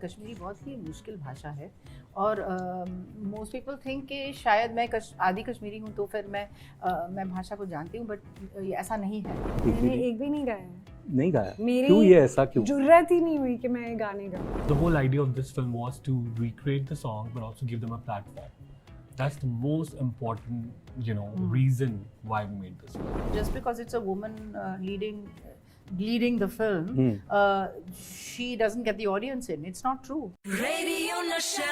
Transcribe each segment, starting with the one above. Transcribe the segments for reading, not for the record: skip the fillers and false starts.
कश्मीरी बहुत ही मुश्किल भाषा है और मोस्ट पीपल थिंक कि शायद मैं आधी कश्मीरी हूँ तो फिर मैं भाषा को जानती हूँ, बट ऐसा नहीं है। मैंने एक भी नहीं गाया है। नहीं गाया? मेरी क्यों, ये ऐसा क्यों? जुर्रत ही नहीं हुई कि मैं गाने गाऊं। The whole idea of this film was to recreate the song but also give them a platform. That's the most important, reason why we made this film. Just because it's a woman leading the film, she doesn't get the audience in. It's not true. Radio Nasha.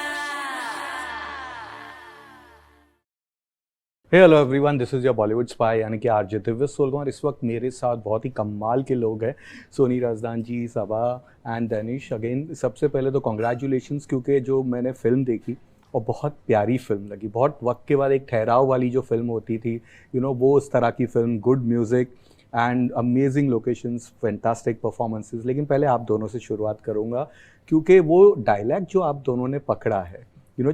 Hey hello everyone, this is your Bollywood spy यानी कि RJ Divya सोलगों। और इस वक्त मेरे साथ बहुत ही कमाल के लोग हैं, सोनी राजदान जी, सबा एंड दनिश। अगेन सबसे पहले तो कॉन्ग्रेचुलेशंस, क्योंकि जो मैंने फ़िल्म देखी और बहुत प्यारी फिल्म लगी। बहुत वक्त के बाद एक ठहराव वाली जो फिल्म होती थी, वो उस तरह की film, good music and amazing locations, fantastic performances. लेकिन पहले आप दोनों से शुरुआत करूँगा, क्योंकि वो डायलॉग जो आप दोनों ने पकड़ा है,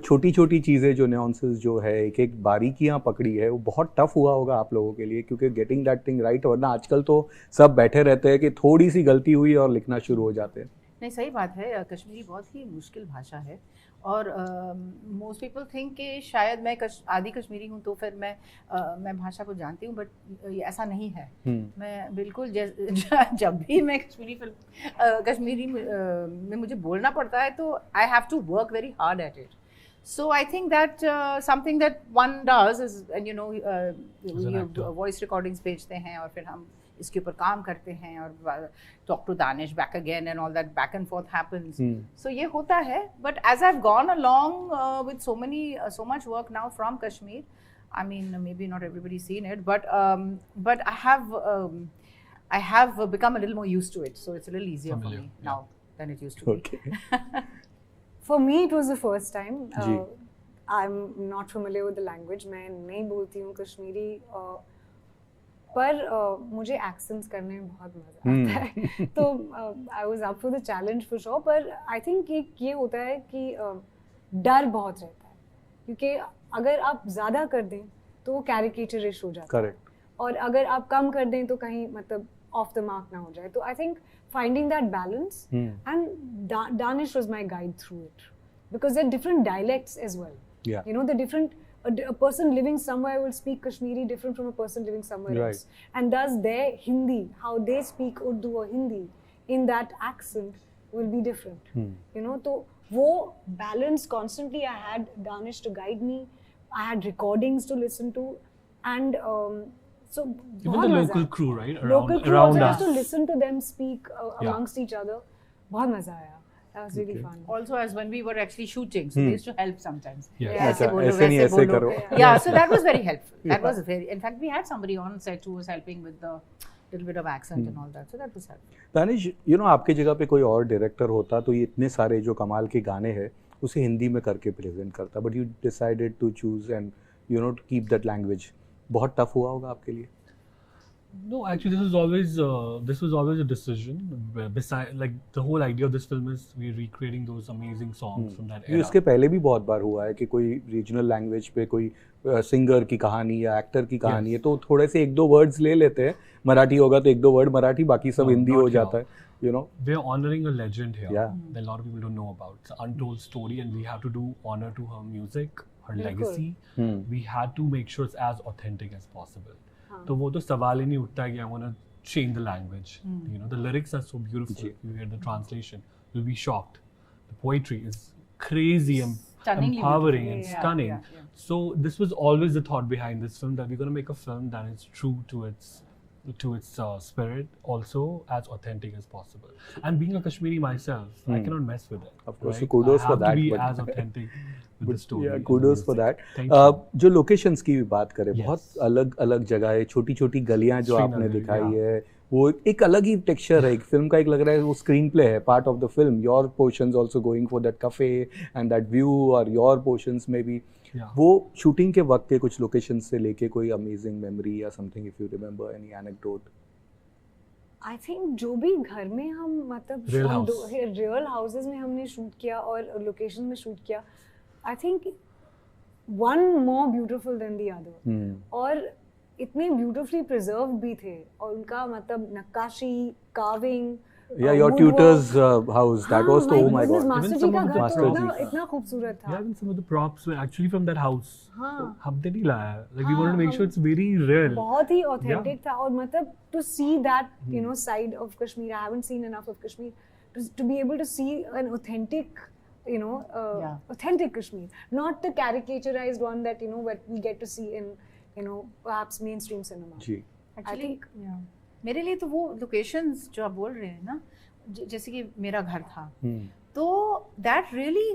छोटी छोटी चीज़ें जो न्यूएंसेस जो है, एक एक बारीकियाँ पकड़ी है, वो बहुत टफ हुआ होगा आप लोगों के लिए, क्योंकि गेटिंग दैट थिंग राइट। वरना आजकल तो सब बैठे रहते हैं कि थोड़ी सी गलती हुई और लिखना शुरू हो जाते हैं। नहीं, सही बात है। कश्मीरी बहुत ही मुश्किल भाषा है और मोस्ट पीपल थिंक कि शायद मैं आधी कश्मीरी हूँ तो फिर मैं भाषा को जानती हूँ, बट ऐसा नहीं है। मैं बिल्कुल जब भी मैं कश्मीरी में मुझे बोलना पड़ता है तो I have to work very hard at it. So I think that something that one does is, and voice recordings भेजते हैं और फिर हम इसके ऊपर काम करते हैं और talk to Danish back again and all that back and forth happens. So ये होता है, but as I've gone along with so much work now from Kashmir, I mean maybe not everybody's seen it, but I have become a little more used to it, so it's a little easier for me now than it used to be. Okay. For me it was the first time. I'm not familiar with the language. मैं नहीं बोलती हूँ कश्मीरी, पर मुझे accents करने में बहुत मज़ा आता है। तो I was up for the challenge for sure. पर I think ये होता है कि डर बहुत रहता है, क्योंकि अगर आप ज़्यादा कर दें तो वो कैरिकेचरिश हो जाता है। Correct. और अगर आप कम कर दें तो कहीं मतलब off the mark ना हो जाए। तो I think finding that balance, and Danish was my guide through it, because there are different dialects as well. Yeah. The different a person living somewhere will speak Kashmiri different from a person living somewhere else, and thus their Hindi, how they speak Urdu or Hindi in that accent will be different. तो वो balance constantly I had Danish to guide me. I had recordings to listen to, and so even the local crew, right? Local crew around also us. used to listen to them speak amongst each other. बहुत मजा आया. That was really fun. Also, as when we were actually shooting, so they used to help sometimes. Yes. ऐसे बोलो, ऐसे नहीं, वैसे ऐसे बोलो. करो. Yeah, so that was very helpful. That was very. In fact, we had somebody on set who was helping with the little bit of accent and all that. So that was helpful. Danish, आपके जगह पे कोई और director होता तो ये इतने सारे जो कमाल के गाने हैं उसे हिंदी में करके प्रेजेंट करता, but you decided to choose and to keep that language. बहुत टफ हुआ होगा आपके लिए? No, actually, this was always a decision. Beside, like the whole idea of this film is we're recreating those amazing songs from that era. इसके पहले भी बहुत बार हुआ है कि कोई रीजनल लैंग्वेज पे कोई सिंगर की कहानी या एक्टर की कहानी है तो थोड़े से एक दो वर्ड्स ले लेते हैं। मराठी होगा तो एक दो वर्ड मराठी, बाकी सब हिंदी हो जाता है। We're honoring a legend here Yeah. that a lot of people don't know about. It's an untold story, and we have to do honor to her music, her legacy. We had to make sure it's as authentic as possible. तो वो तो सवाल ही नहीं उठता है कि I want to change the language. The lyrics are so beautiful. If you hear the translation, you'll be shocked. The poetry is crazy and Stunningly empowering beautiful. and Yeah, stunning. yeah. So this was always the thought behind this film, that we're going to make a film that is true to its spirit, also as authentic as possible. And being a Kashmiri myself, I cannot mess with it. Of course, right? so kudos I for have that, to be but- as authentic with the story. Yeah, and kudos the for music. that. Thank you. जो locations की भी बात करें, Yes. बहुत अलग अलग जगह है, छोटी छोटी गलियां जो आपने श्रीनगर, दिखाई yeah. है, वो एक अलग ही टेक्सचर है। एक फिल्म का एक लग रहा है वो स्क्रीन प्ले है, part of the film. Your portions also going for that cafe and that view, और योर पोर्शंस में भी वो शूटिंग के वक्त के कुछ लोकेशन से लेके कोई अमेजिंग मेमोरी या something, if you remember any anecdote? I think जो भी घर में हम मतलब रियल हाउसेस में हमने शूट किया और लोकेशन में शूट किया, I think one more beautiful than the other. और इतने ब्यूटिफुली प्रिजर्व भी थे, और उनका मतलब नक्काशी, carving, Yeah, your tutor's house. That was oh my god. Master ji Even का some of the घर तो Master इतना जी। इतना खूबसूरत था. Yeah, and some of the props were actually from that house. हाँ. हमने नहीं लाया. Like we हाँ, wanted to make sure it's very real. बहुत ही authentic था और मतलब to see that you know side of Kashmir, I haven't seen enough of Kashmir to be able to see an authentic you know authentic Kashmir, not the caricaturized one that you know what we get to see in you know perhaps mainstream cinema. Ji. Actually, मेरे लिए तो वो locations जो आप बोल रहे हैं ना, जैसे कि मेरा घर था, तो that really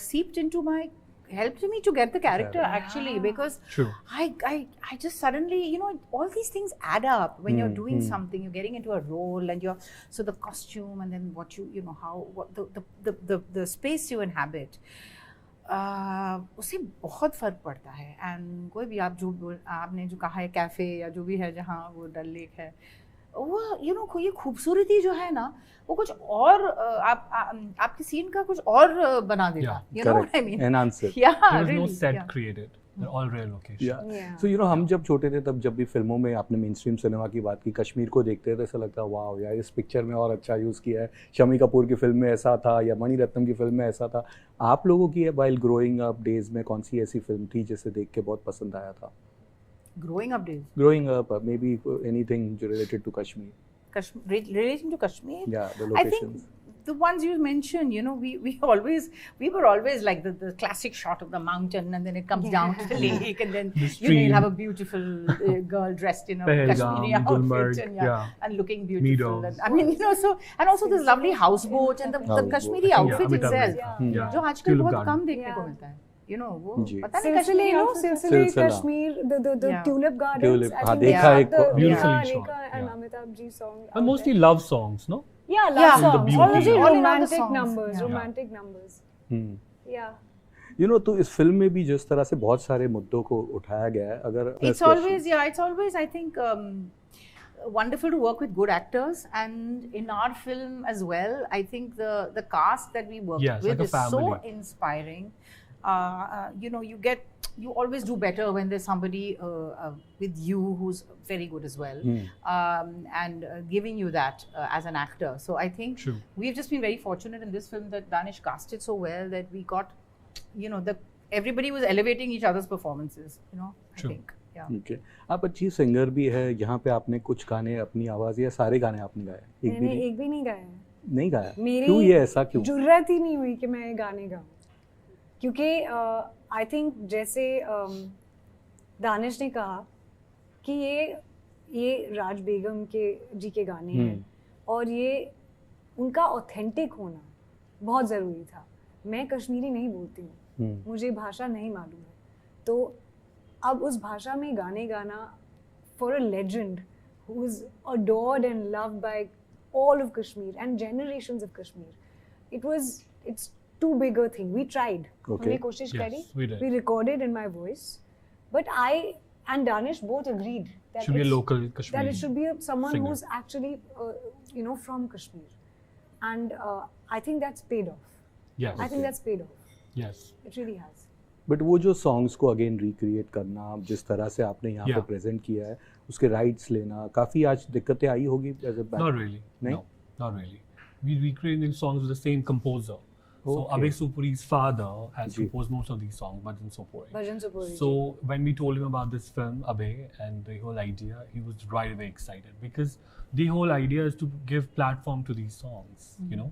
seeped into my, helped me to get the character actually, because True. I just suddenly, you know, all these things add up when you're doing something, you're getting into a role, and so the costume, and then what you know, how, what the space you inhabit, उससे बहुत फ़र्क पड़ता है. And कोई भी आप आपने जो कहा है कैफ़े या जो भी है जहाँ वो डल लेक है, वो यू नो ये खूबसूरती जो है ना, वो कुछ और आपकी सीन का कुछ और बना देगा. You know what I mean? Enhance it. Yeah, There was no really, set yeah. created. They're all real locations. Yeah. So you know हम जब छोटे थे तब जब भी फिल्मों में आपने मेन स्ट्रीम सिनेमा की बात की, कश्मीर को देखते थे तो ऐसा लगता है वाह यार इस पिक्चर में और अच्छा यूज़ किया है, शमी कपूर की फिल्म में ऐसा था या मणि रत्नम की फिल्म में ऐसा था. आप लोगों की वाइल ग्रोइंग अप डेज में कौन सी ऐसी फिल्म थी जिसे देख के बहुत पसंद आया था? Growing up days. Growing up, maybe anything related to Kashmir. Relating to Kashmir? Yeah, the I think locations. the ones you mentioned, you know, we were always like the classic shot of the mountain, and then it comes down to the lake, and then you know, stream. you'll have a beautiful girl dressed in a Pahalgam, Kashmiri outfit, Gulmarg, and, yeah. and looking beautiful. Meadows. And, I mean, you know, so and also this lovely houseboat and the Houseboat. Kashmiri Yeah, outfit Amitabh itself, Bachchan. Yeah. जो आजकल Tulip बहुत Garden. कम देखने को Yeah. मिलता है. You know, वो जी. पता नहीं सिलसिले, Kashmiri you know, outfits are- सिलसिले सिलसिला. Kashmir, the Yeah. Tulip Gardens. Tulip, I हाँ, think देखा they एक have the beautifully Rekha shot, and yeah. Amitabh ji song. out And mostly there. love songs, no? Yeah, Yeah. love The songs. beauty. All of the All in all the romantic songs. numbers, Yeah. romantic numbers. Yeah. You know, तो इस film में भी जिस तरह से बहुत सारे मुद्दों को उठाया गया है, अगर It's always I think wonderful to work with good actors, and in our film as well, I think the cast that we work Yes, with like a is so family. inspiring. You know, you always do better when there's somebody with you who's very good as well, and giving you that as an actor. So I think True. we've just been very fortunate in this film that Danish casted so well that we got, you know, everybody was elevating each other's performances. You know, True. I think. Yeah. Okay. आप अच्छी singer भी है, यहाँ पे आपने कुछ गाने अपनी आवाज़ या सारे गाने आपने गाए? मैंने एक भी नहीं गाया है. नहीं गाया? मेरी क्यों ये ऐसा क्यों? जुर्रत ही नहीं हुई कि मैं ये गाने गाऊं, क्योंकि आई थिंक जैसे दानिश ने कहा कि ये राज बेगम के जी के गाने हैं और ये उनका ऑथेंटिक होना बहुत ज़रूरी था. मैं कश्मीरी नहीं बोलती हूँ, मुझे भाषा नहीं मालूम है, तो अब उस भाषा में गाने गाना for a legend who is adored and loved by all of Kashmir and generations of Kashmir. It's too big a thing. We tried. Okay. हमने कोशिश Yes, करी. we did. We recorded in my voice, but I and Danish both agreed that Should be a it's- local that Kashmiri. it should be someone singer. who's actually you know from Kashmir, and I think that's paid off. Yes. I think that's paid off. Yes. It really has. But वो जो songs को again recreate करना, जिस तरह से आपने यहाँ पे Yeah. प्रेजेंट किया है, उसके राइट्स लेना, काफ़ी आज दिक्कतें आई होगी as a Not really. No? No, not really. We recreated songs with the same composer. So Okay. Abhay Supuri's father has Ji. composed most of these songs, Bhajan Supuri. Bhajan Supuri. So when we told him about this film, Abhay, and the whole idea, he was right away excited because the whole idea is to give platform to these songs. You know,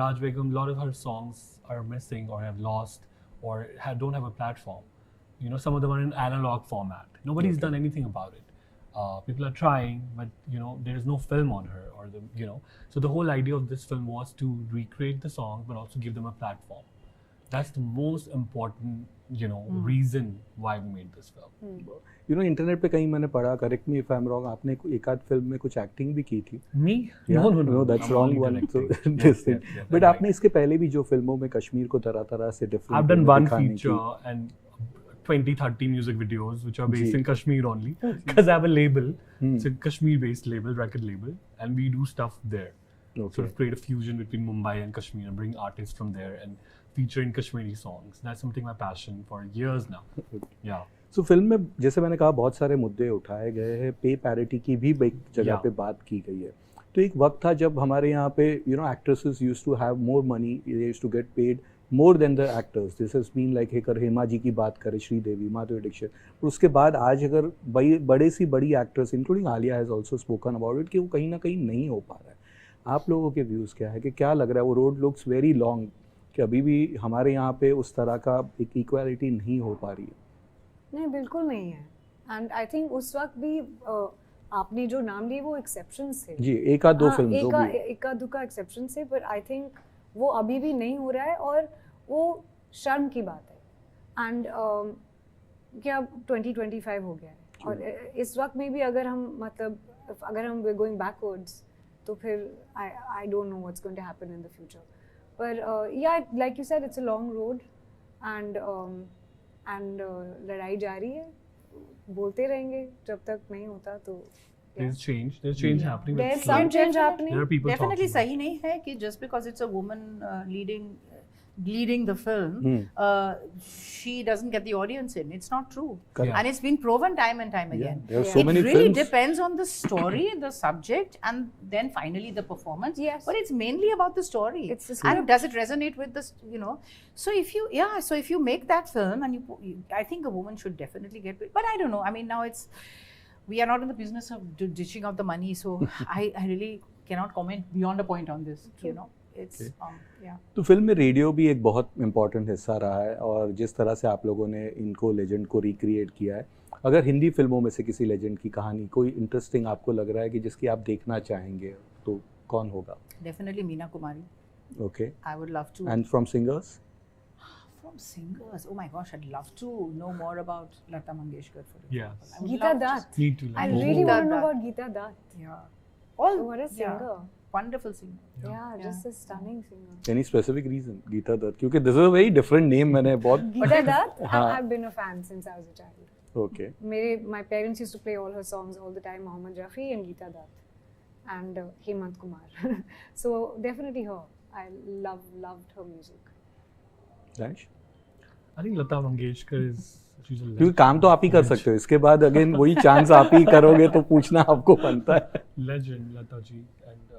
Raj Begum, a lot of her songs are missing or have lost or don't have a platform. You know, some of them are in analog format. Nobody's done anything about it. People are trying, but you know, there is no film on her, or you know. So the whole idea of this film was to recreate the song, but also give them a platform. That's the most important, you know, reason why we made this film. You know internet पे कहीं मैंने पढ़ा, correct me if I am wrong, आपने एक आध film में कुछ acting भी की थी. Me? Yeah? No, that's I'm wrong only one. So directing. this Yes, thing. yes, yes, But I'm आपने इसके पहले भी जो फिल्मों में कश्मीर को तरह से different I've done one feature and 20-30 music videos which are based Ji. in Kashmir only because I have a label. It's a Kashmir-based label, record label, and we do stuff there. Okay. Sort of create a fusion between Mumbai and Kashmir and bring artists from there and feature in Kashmiri songs. That's something my passion for years now. Yeah. So film में जैसे मैंने कहा बहुत सारे मुद्दे उठाए गए हैं, पे पैरिटी की भी एक जगह Yeah. पे बात की गई है. तो एक वक्त था जब हमारे यहाँ पे actresses used to have more money, they used to get paid more than the actors. This has been like अगर हेमा जी की बात करें, श्रीदेवी, माधुरी दीक्षित, और उसके बाद आज अगर बड़े सी बड़ी actress including Alia has also spoken about it कि वो कहीं ना कहीं नहीं हो पा रहा है. आप लोगों के व्यूज़ क्या है कि क्या लग रहा है वो रोड लुक्स वेरी लॉन्ग कि अभी भी हमारे यहाँ पे उस तरह का एक इक्वालिटी नहीं हो पा रही है? नहीं, बिल्कुल नहीं है. एंड आई थिंक उस वक्त भी आपने जो नाम लिए वो एक्सेप्शंस थे जी, एक आध दो फिल्म एक आध का एक्सेप्शन से, पर आई थिंक वो अभी भी नहीं हो रहा है और वो शर्म की बात है. एंड क्या 2025 हो गया है और इस वक्त में भी अगर हम मतलब अगर हम गोइंग बैकवर्ड्स तो फिर I don't know what's going to happen in the future. पर या like you said it's a long road and लड़ाई जारी है, बोलते रहेंगे जब तक नहीं होता. तो there's change happening. There's some change happening. There are people Definitely talking. सही नहीं है कि just because it's a woman leading the film, she doesn't get the audience in. It's not true. Correct. And it's been proven time and time again. There are so many it really films. depends on the story, the subject, and then finally the performance. Yes. But it's mainly about the story. It's the and does it resonate with this, So if you make that film and I think a woman should definitely get paid. But I don't know. I mean, now we are not in the business of dishing out the money, so I really cannot comment beyond a point on this. It's yeah. तो film में radio भी एक बहुत important हिस्सा रहा है और जिस तरह से आप लोगों ने इनको लेजेंड को रिक्रिएट किया है, अगर हिंदी फिल्मों में से किसी लेजेंड की कहानी कोई इंटरेस्टिंग आपको लग रहा है कि जिसकी आप देखना चाहेंगे तो कौन होगा? Definitely Meena Kumari. Okay. I would love to. And from singers? From singers, oh my gosh, I'd love to know more about Lata Mangeshkar, for example. Yes. I would Geeta love to- Dutt. Need to I learn. really Geeta want to know Dutt. about Geeta Dutt. Yeah. What a singer. Wonderful singer. Yeah, just a stunning singer. Any specific reason? Geeta Dutt? क्योंकि this is a very different name. मैंने बहुत Geeta Dutt, हाँ. I've been a fan since I was a child. Okay. My parents used to play all her songs all the time, Mohammed Rafi and Geeta Dutt and Hemant Kumar. So definitely her. I loved her music. Dash? I think Lata Mangeshkar she's a क्योंकि legend. काम तो आप ही कर सकते हो, इसके बाद again वही चांस आप ही करोगे तो पूछना आपको बनता है. Legend Lata ji, and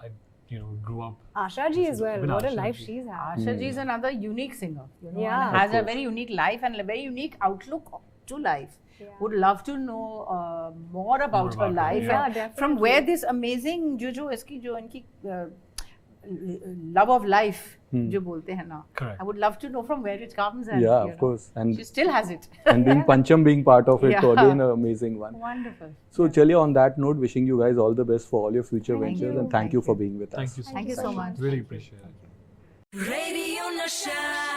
I grew up. Asha ji as well. Even What a Asha life ji. she's had. Asha ji is another unique singer. Yeah. and has Of a course. very unique life and a very unique outlook to life. Yeah. Would love to know more about her her, life. yeah. and Yeah, from definitely. where this amazing जो इनकी love of life जो बोलते हैं ना. Correct. I would love to know from where it comes. And, Yeah, of course. And she still has it. and being Pancham being part of it, so Yeah. again an amazing one. Wonderful. So चलिए on that note, wishing you guys all the best for all your future Thank ventures you. and thank you for being with us. Thank you so Thank you so much. Really appreciate it. Radio Nasha.